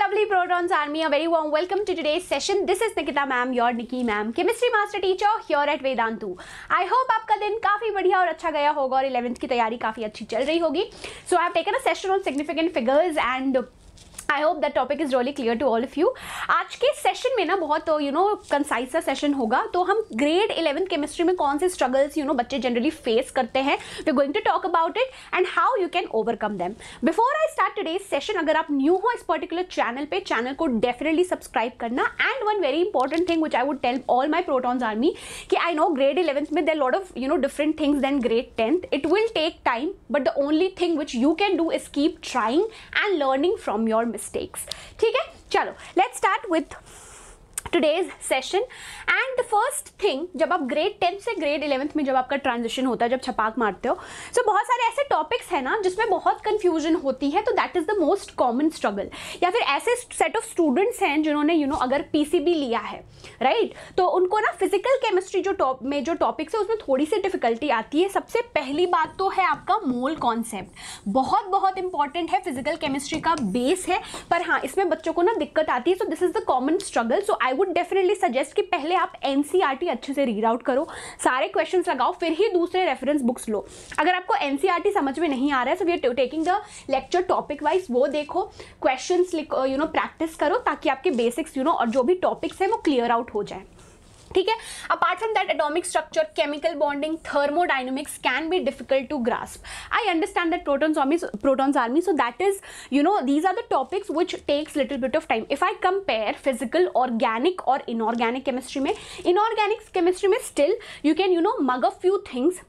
lovely Protons Army, a very warm welcome to today's session. This is Nikita ma'am, your Nikki ma'am, chemistry master teacher here at Vedantu. I hope आपका दिन काफी बढ़िया और अच्छा गया होगा और 11th की तैयारी काफी अच्छी चल रही होगी. So I have taken a session on significant figures and I hope that topic is really clear to all of you. आज के सेशन में ना बहुत कंसाइज सा सेशन होगा. तो हम ग्रेड 11th केमिस्ट्री में कौन से स्ट्रगल्स बच्चे जनरली फेस करते हैं, we are going to talk about it and how you can overcome them. Before I start today's session, अगर आप न्यू हो इस पर्टिकुलर चैनल पे, चैनल को डेफिनेटली सब्सक्राइब करना. And one very important thing which I would tell all my protons army कि I know grade 11th में there lot of different things than grade 10th. It will take time but the only thing which you can do is keep trying and learning from your mistakes. ठीक है, चलो let's start with today's session. And the first thing, जब आप grade 10 से grade 11th में जब आपका transition होता है, जब छपाक मारते हो, सो बहुत सारे ऐसे टॉपिक्स हैं ना जिसमें बहुत कंफ्यूजन होती है. तो that is the most common struggle. या फिर ऐसे सेट ऑफ स्टूडेंट्स हैं जिन्होंने अगर पीसीबी लिया है, राइट, तो उनको ना फिजिकल केमिस्ट्री जो टॉपिक्स है उसमें थोड़ी सी डिफिकल्टी आती है. सबसे पहली बात तो है आपका मोल कॉन्सेप्ट. बहुत बहुत इंपॉर्टेंट है, फिजिकल केमिस्ट्री का बेस है, पर हाँ इसमें बच्चों को ना दिक्कत आती है. So this is the common struggle. So I would definitely suggest कि पहले आप एनसीईआरटी अच्छे से रीड आउट करो, सारे क्वेश्चंस लगाओ, फिर ही दूसरे रेफरेंस बुक्स लो. अगर आपको एनसीईआरटी समझ में नहीं आ रहा है, so we are taking the lecture topic wise, वो देखो, क्वेश्चंस प्रैक्टिस करो ताकि आपके बेसिक्स और जो भी टॉपिक्स हैं वो क्लियर आउट हो जाए. ठीक है. Apart from that, atomic structure, chemical bonding, thermodynamics can be difficult to grasp. I understand that protons army, so that is these are the topics which takes little bit of time. If I compare physical, organic or inorganic chemistry में, inorganic chemistry में still you can mug a few things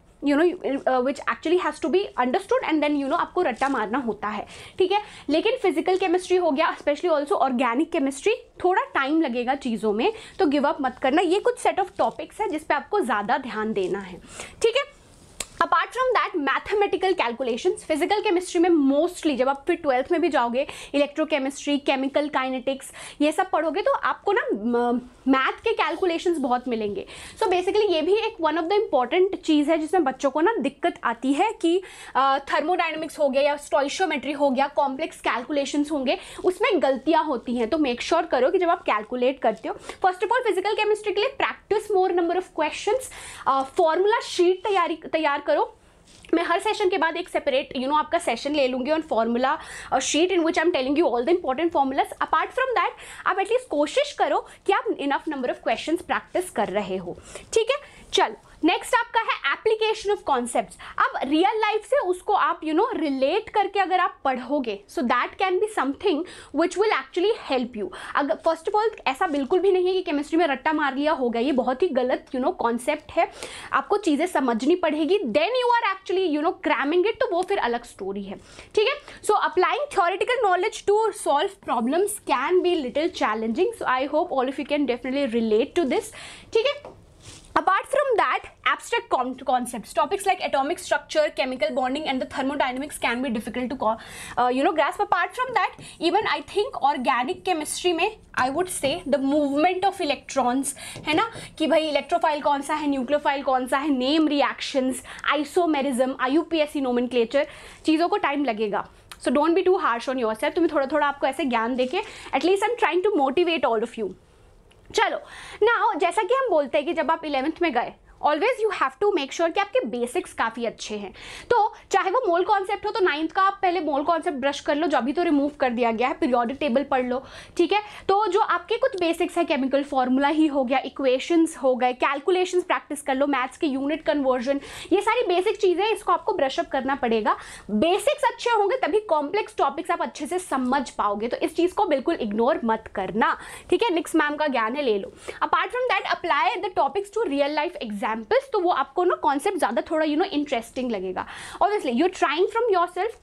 which actually has to be understood and then आपको रट्टा मारना होता है. ठीक है. लेकिन फिजिकल केमिस्ट्री हो गया, स्पेशली ऑल्सो ऑर्गेनिक केमिस्ट्री, थोड़ा टाइम लगेगा चीज़ों में, तो गिव अप मत करना. ये कुछ सेट ऑफ टॉपिक्स है जिस पे आपको ज़्यादा ध्यान देना है. ठीक है. Apart from that, mathematical calculations physical chemistry में मोस्टली, जब आप फिर 12th में भी जाओगे, इलेक्ट्रोकेमिस्ट्री, केमिकल काइनेटिक्स, ये सब पढ़ोगे तो आपको ना मैथ के कैलकुलेशंस बहुत मिलेंगे. सो बेसिकली ये भी एक वन ऑफ द इम्पॉर्टेंट चीज़ है जिसमें बच्चों को ना दिक्कत आती है कि थर्मोडाइनमिक्स हो गया या स्टोइशियोमेट्री हो गया, कॉम्प्लेक्स कैलकुलेशंस होंगे, उसमें गलतियाँ होती हैं. तो मेक श्योर करो कि जब आप कैलकुलेट करते हो, first of all physical chemistry के लिए practice more number of questions, formula sheet तैयार करो. मैं हर सेशन के बाद एक सेपरेट आपका सेशन ले लूँगी on formula sheet in which I am telling you all the important formulas. Apart from that, आप एटलीस्ट कोशिश करो कि आप enough number of questions practice कर रहे हो. ठीक है. चलो, नेक्स्ट आपका है एप्लीकेशन ऑफ कॉन्सेप्ट्स. अब रियल लाइफ से उसको आप रिलेट करके अगर आप पढ़ोगे, so that can be something which will actually help you. अगर फर्स्ट ऑफ ऑल ऐसा बिल्कुल भी नहीं है कि केमिस्ट्री में रट्टा मार लिया हो गया, ये बहुत ही गलत कॉन्सेप्ट है. आपको चीज़ें समझनी पड़ेगी, then you are actually cramming it, तो वो फिर अलग स्टोरी है. ठीक है. So applying theoretical knowledge to solve problems can be little challenging. So I hope all of you can definitely relate to this. ठीक है. Apart from that, abstract concepts, topics like atomic structure, chemical bonding and the thermodynamics can be difficult to grasp. Apart from that, even I think organic chemistry में I would say the movement of electrons, है ना, कि भाई electrophile कौन सा है, nucleophile कौन सा है, name reactions, isomerism, IUPAC nomenclature, चीज़ों को टाइम लगेगा. So don't be too harsh on yourself. तुम्हें थोड़ा थोड़ा आपको ऐसे ज्ञान देके, at least I'm trying to motivate all of you. चलो, नाउ जैसा कि हम बोलते हैं कि जब आप 11th में गए, always you have to make sure कि आपके बेसिक्स काफ़ी अच्छे हैं. तो चाहे वो मोल कॉन्सेप्ट हो, तो 9th का आप पहले मोल कॉन्सेप्ट ब्रश कर लो, जो अभी तो रिमूव कर दिया गया है. पीरियोडिक टेबल पढ़ लो. ठीक है. तो जो आपके कुछ बेसिक्स है, केमिकल फार्मूला ही हो गया, इक्वेशंस हो गए, कैलकुलेशंस प्रैक्टिस कर लो, मैथ्स के यूनिट कन्वर्जन, ये सारी बेसिक चीज़ें, इसको आपको ब्रशअप करना पड़ेगा. बेसिक्स अच्छे होंगे तभी कॉम्प्लेक्स टॉपिक्स आप अच्छे से समझ पाओगे. तो इस चीज़ को बिल्कुल इग्नोर मत करना. ठीक है. निक्स मैम का ज्ञान है, ले लो. Apart from that, apply the topics to real life examples. तो वो आपको ना कॉन्सेप्ट ज़्यादा थोड़ा इंटरेस्टिंग लगेगा. Obviously you are trying from yourself.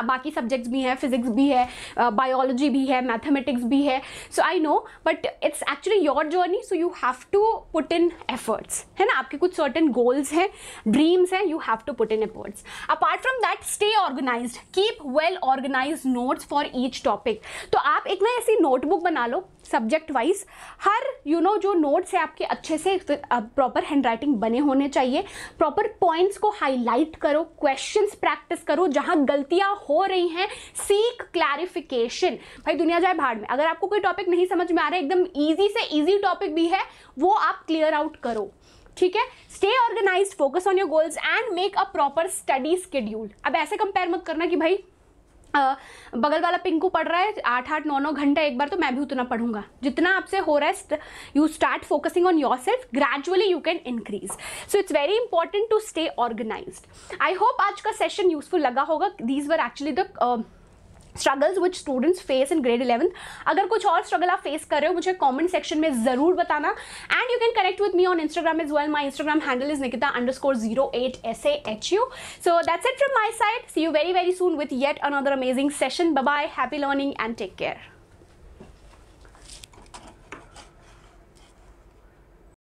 बाकी सब्जेक्ट्स भी हैं, फिजिक्स भी है, बायोलॉजी भी है, मैथमेटिक्स भी है. So I know, but it's actually your journey, so you have to put in efforts, है ना. आपके कुछ सर्टेन गोल्स हैं, ड्रीम्स हैं, you have to put in efforts. Apart from that, stay organised, keep well organised notes for each topic. तो आप एक ना ऐसी नोटबुक बना लो सब्जेक्ट वाइज. हर जो नोट्स है आपके अच्छे से प्रॉपर हैंडराइटिंग बने होने चाहिए. प्रॉपर पॉइंट्स को हाईलाइट करो, क्वेश्चंस प्रैक्टिस करो, जहाँ गलतियाँ हो रही हैं, सीक क्लैरिफिकेशन। भाई दुनिया जाए भाड़ में, अगर आपको कोई टॉपिक नहीं समझ में आ रहा है, एकदम ईजी से ईजी टॉपिक भी है, वो आप क्लियर आउट करो, ठीक है। Stay organised, focus on your goals and make a proper study schedule. अब ऐसे कंपेयर मत करना कि भाई बगल वाला पिंकू पढ़ रहा है 8-8 9-9 घंटा एक बार, तो मैं भी उतना पढ़ूंगा। जितना आपसे हो रहा है, you start focusing on yourself, gradually you can increase. So it's very important to stay organised. I hope आज का सेशन यूजफुल लगा होगा। These were actually the struggles which students face in grade 11th। अगर कुछ और struggle आप face कर रहे हो, मुझे कमेंट सेक्शन में जरूर बताना। And you can connect with me on Instagram as well. My Instagram handle is nikita_08SAHU। So that's it from my side. See you very, very soon with yet another amazing session. Bye bye, happy learning and take care.